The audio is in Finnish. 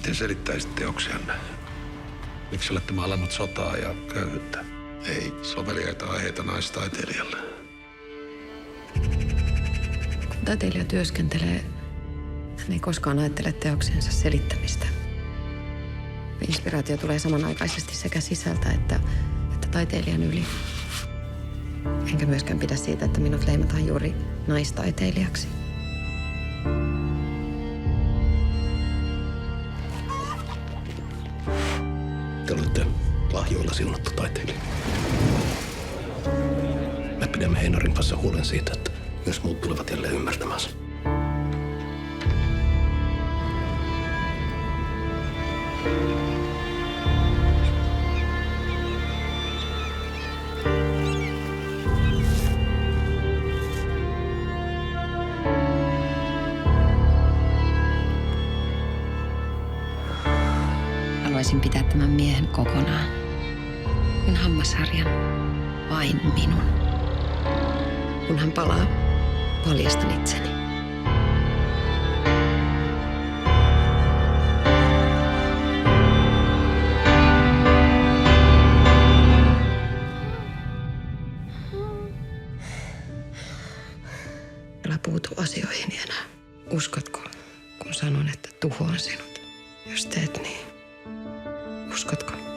Miten selittäisit teoksianne? Miksi olette maalannut sotaa ja köyhyyttä? Ei soveliaita aiheita naistaiteilijalle. Kun taiteilija työskentelee, hän ei koskaan ajattele teoksiensa selittämistä. Inspiraatio tulee samanaikaisesti sekä sisältä että taiteilijan yli. Enkä myöskään pidä siitä, että minut leimataan juuri naistaiteilijaksi. Te olette lahjoilla siunattu taiteilija. Me pidämme Heinarin kanssa huolen siitä, että myös muut tulevat jälleen ymmärtämään sen. Haluaisin pitää tämän miehen kokonaan. Kuin hammasharjan. Vain minun. Kun hän palaa, paljastan itseni. Älä puutu asioihin enää. Uskotko, kun sanon, että tuhoan sinut? Jos teet niin, uskotko?